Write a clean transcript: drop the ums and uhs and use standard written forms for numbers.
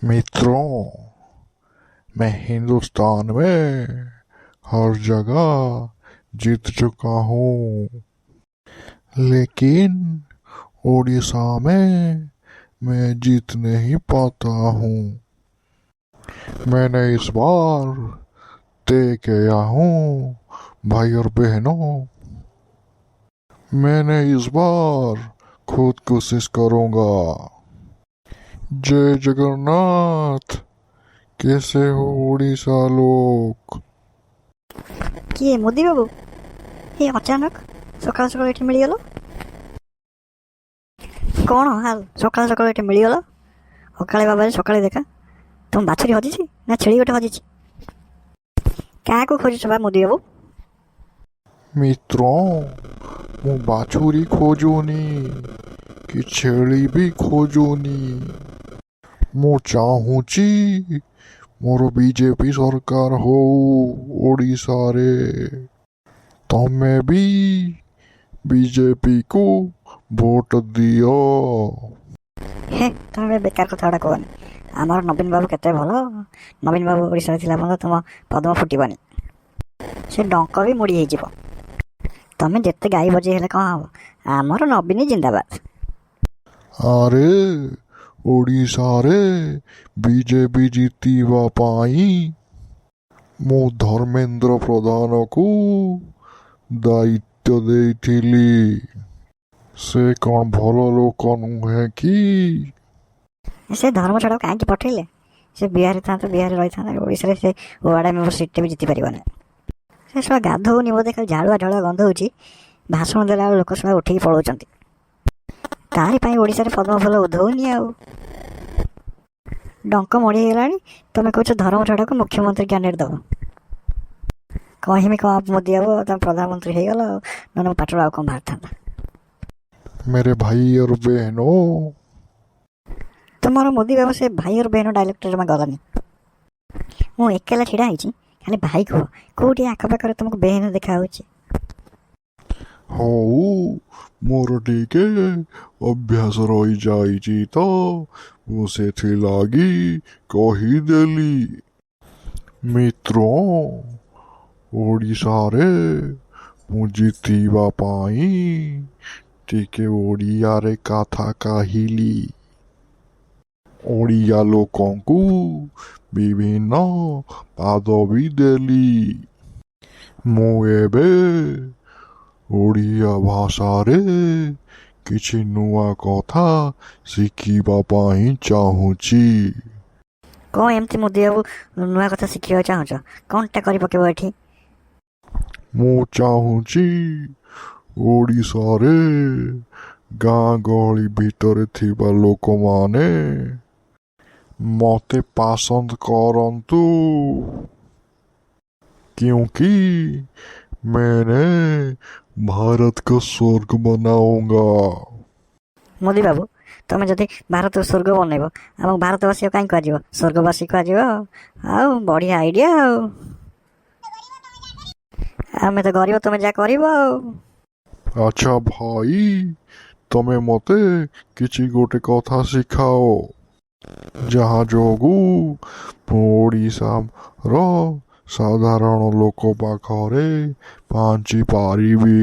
मित्रों, मैं हिंदुस्तान में हर जगह जीत चुका हूँ, लेकिन उड़ीसा में मैं जीत नहीं पाता हूँ। मैंने इस बार तय किया हूँ, भाई और बहनों, मैंने इस बार खुद कोशिश करूँगा। जय जगन्नाथ। कैसे हो उड़ीसा लोग? किए मोदी बाबू ये अचानक सकाल सकाल एठी मिलिगल कौन हाल सकाल सकाल एठी मिलिगल अकाले बाबा सकाले देखा तुम बाछुरी हजिछि ना छेड़ी गोटे हजिछि क्या को खोजुछ बा मोदी बाबू मित्रों, ମୁଁ ବାଛୁରୀ ଖୋଜୁନି କି ଛେଳି ବି ଖୋଜୁନି। ମୁଁ ଚାହୁଁଛି ମୋର ବିଜେପି ସରକାର ହଉ ଓଡ଼ିଶାରେ। ତମେ ବି ବିଜେପିକୁ ଭୋଟ ଦିଅ। हे तुम बेकार कथा गुड़ा कहनी आमर नवीन बाबू केते भल नवीन बाबू ओडिशा थिला पर्यंत तुम पद्म फुटबनी से डंक भी मुड़ी हो तमें जिते गाई बजे हेले कौन हम आमर नवीन जिंदाबाद। ଆରେ ଓଡ଼ିଶାରେ ବିଜେପି ଜିତିବା ପାଇଁ ମୁଁ ଧର୍ମେନ୍ଦ୍ର ପ୍ରଧାନକୁ ଦାୟିତ୍ୱ ଦେଇଥିଲି। ସେ କ'ଣ ଭଲ ଲୋକ ନୁହେଁ କି? से धर्म छड़ा कहीं पठेले से बिहार था बिहार रही था ओडिशा से वार्ड मेम्बर सीट भी जीति पार से सब गाधौनी बोधे खाली झाड़ुआ झाड़ुआ गंध हो भाषण देला लोक सब उठिक पलाउं तारी ओडिशा पद्म फल उधौनी आ डंक मड़ीगला तुम कह धर्म छड़ा को मुख्यमंत्री कैंडिडेट दब कहीं कौन मोदी बाबू तुम प्रधानमंत्री हो गल ना पाटर आउ कौन बाहर था। मेरे भाई और बहनों, तुम्हारा मोदी बाबू से भाई और बहन डायलेक्ट जमा गलानी मु एकेला छिड़ा होती खाली भाई कह कौटी आखपाखे तुमको बहन देखा ହଉ ମୋର ଟିକେ ଅଭ୍ୟାସ ରହିଯାଇଛି ତ ମୁଁ ସେଥିଲାଗି କହିଦେଲି। ମିତ୍ରୋ, ଓଡ଼ିଶାରେ ମୁଁ ଜିତିବା ପାଇଁ ଟିକେ ଓଡ଼ିଆରେ କଥା କହିଲି। ଓଡ଼ିଆ ଲୋକଙ୍କୁ ବିଭିନ୍ନ ପଦବୀ ଦେଲି। ମୁଁ ଏବେ ଓଡ଼ିଆ ଭାଷାରେ କିଛି ନୂଆ କଥା ଶିଖିବା ପାଇଁ ଚାହୁଁଛି। कौन एमती मोदी बाबू नुआ कथा शिखा चाहूच कौनटा कर पकेब एठी ମୁଁ ଚାହୁଁଛି ଓଡ଼ିଶାରେ ଗାଁ ଗହଳି ଭିତରେ ଥିବା ଲୋକମାନେ ମୋତେ ପସନ୍ଦ କରନ୍ତୁ, क्योंकि मैंने भारत को स्वर्ग बनाऊंगा। मोदी बाबू तुम जदि भारत स्वर्ग बनइब आम भारतवासी कहीं कह स्वर्गवासी कह बढ़िया आइडिया आम तो गरीब तुम जा कर। अच्छा भाई, तमे मते किछि गोटे कथा शिखाओ जहाँ जोगु ओडिशार साधारण लोक पाखरे पहुँची पारिबी।